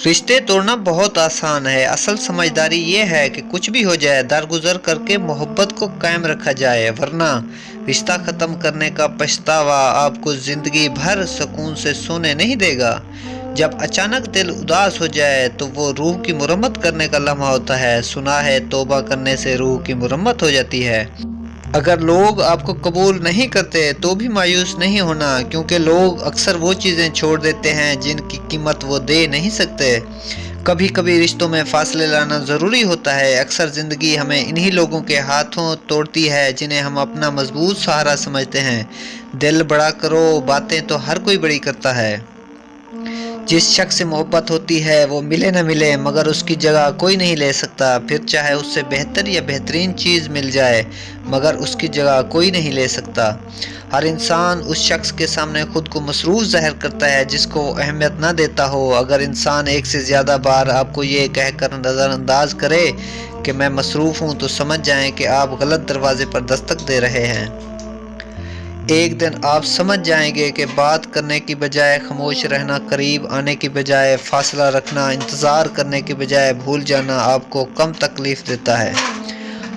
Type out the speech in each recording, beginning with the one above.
رشتے توڑنا بہت آسان ہے، اصل سمجھداری یہ ہے کہ کچھ بھی ہو جائے درگزر کر کے محبت کو قائم رکھا جائے، ورنہ رشتہ ختم کرنے کا پچھتاوا آپ کو زندگی بھر سکون سے سونے نہیں دے گا۔ جب اچانک دل اداس ہو جائے تو وہ روح کی مرمت کرنے کا لمحہ ہوتا ہے۔ سنا ہے توبہ کرنے سے روح کی مرمت ہو جاتی ہے۔ اگر لوگ آپ کو قبول نہیں کرتے تو بھی مایوس نہیں ہونا، کیونکہ لوگ اکثر وہ چیزیں چھوڑ دیتے ہیں جن کی قیمت وہ دے نہیں سکتے۔ کبھی کبھی رشتوں میں فاصلے لانا ضروری ہوتا ہے۔ اکثر زندگی ہمیں انہی لوگوں کے ہاتھوں توڑتی ہے جنہیں ہم اپنا مضبوط سہارا سمجھتے ہیں۔ دل بڑا کرو، باتیں تو ہر کوئی بڑی کرتا ہے۔ جس شخص سے محبت ہوتی ہے وہ ملے نہ ملے مگر اس کی جگہ کوئی نہیں لے سکتا، پھر چاہے اس سے بہتر یا بہترین چیز مل جائے مگر اس کی جگہ کوئی نہیں لے سکتا۔ ہر انسان اس شخص کے سامنے خود کو مصروف ظاہر کرتا ہے جس کو وہ اہمیت نہ دیتا ہو۔ اگر انسان ایک سے زیادہ بار آپ کو یہ کہہ کر نظر انداز کرے کہ میں مصروف ہوں تو سمجھ جائیں کہ آپ غلط دروازے پر دستک دے رہے ہیں۔ ایک دن آپ سمجھ جائیں گے کہ بات کرنے کی بجائے خاموش رہنا، قریب آنے کی بجائے فاصلہ رکھنا، انتظار کرنے کی بجائے بھول جانا آپ کو کم تکلیف دیتا ہے۔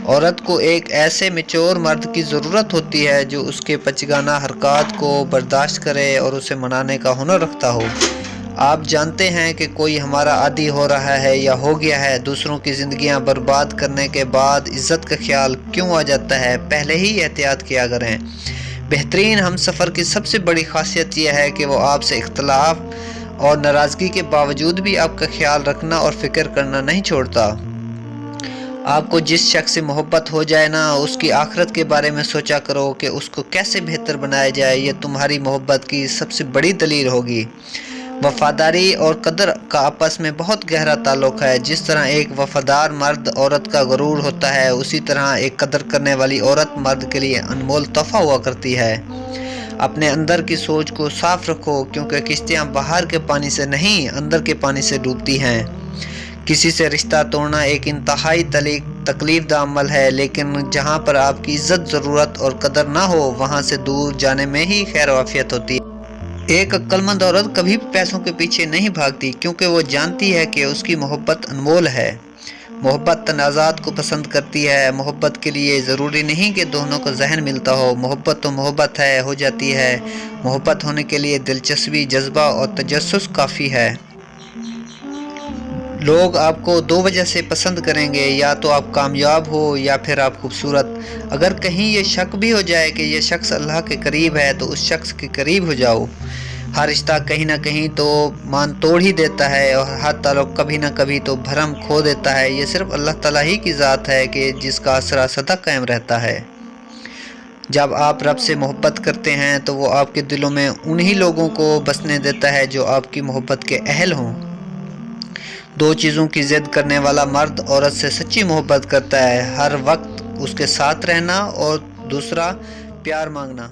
عورت کو ایک ایسے میچور مرد کی ضرورت ہوتی ہے جو اس کے بچگانہ حرکات کو برداشت کرے اور اسے منانے کا ہنر رکھتا ہو۔ آپ جانتے ہیں کہ کوئی ہمارا عادی ہو رہا ہے یا ہو گیا ہے، دوسروں کی زندگیاں برباد کرنے کے بعد عزت کا خیال کیوں آ جاتا ہے؟ پہلے ہی احتیاط کیا کریں۔ بہترین ہم سفر کی سب سے بڑی خاصیت یہ ہے کہ وہ آپ سے اختلاف اور ناراضگی کے باوجود بھی آپ کا خیال رکھنا اور فکر کرنا نہیں چھوڑتا۔ آپ کو جس شخص سے محبت ہو جائے نا، اس کی آخرت کے بارے میں سوچا کرو کہ اس کو کیسے بہتر بنایا جائے، یہ تمہاری محبت کی سب سے بڑی دلیل ہوگی۔ وفاداری اور قدر کا آپس میں بہت گہرا تعلق ہے۔ جس طرح ایک وفادار مرد عورت کا غرور ہوتا ہے، اسی طرح ایک قدر کرنے والی عورت مرد کے لیے انمول تحفہ ہوا کرتی ہے۔ اپنے اندر کی سوچ کو صاف رکھو، کیونکہ کشتیاں باہر کے پانی سے نہیں اندر کے پانی سے ڈوبتی ہیں۔ کسی سے رشتہ توڑنا ایک انتہائی تکلیف دہ عمل ہے، لیکن جہاں پر آپ کی عزت، ضرورت اور قدر نہ ہو وہاں سے دور جانے میں ہی خیر و عافیت ہوتی ہے۔ ایک عقل مند عورت کبھی پیسوں کے پیچھے نہیں بھاگتی، کیونکہ وہ جانتی ہے کہ اس کی محبت انمول ہے۔ محبت تنازعات کو پسند کرتی ہے۔ محبت کے لیے ضروری نہیں کہ دونوں کا ذہن ملتا ہو، محبت تو محبت ہے، ہو جاتی ہے۔ محبت ہونے کے لیے دلچسپی، جذبہ اور تجسس کافی ہے۔ لوگ آپ کو دو وجہ سے پسند کریں گے، یا تو آپ کامیاب ہو یا پھر آپ خوبصورت۔ اگر کہیں یہ شک بھی ہو جائے کہ یہ شخص اللہ کے قریب ہے تو اس شخص کے قریب ہو جاؤ۔ ہر رشتہ کہیں نہ کہیں تو مان توڑ ہی دیتا ہے، اور ہر تعلق کبھی نہ کبھی تو بھرم کھو دیتا ہے۔ یہ صرف اللہ تعالیٰ ہی کی ذات ہے کہ جس کا آسرا سدا قائم رہتا ہے۔ جب آپ رب سے محبت کرتے ہیں تو وہ آپ کے دلوں میں انہی لوگوں کو بسنے دیتا ہے جو آپ کی محبت کے اہل ہوں۔ دو چیزوں کی ضد کرنے والا مرد عورت سے سچی محبت کرتا ہے: ہر وقت اس کے ساتھ رہنا اور دوسرا پیار مانگنا۔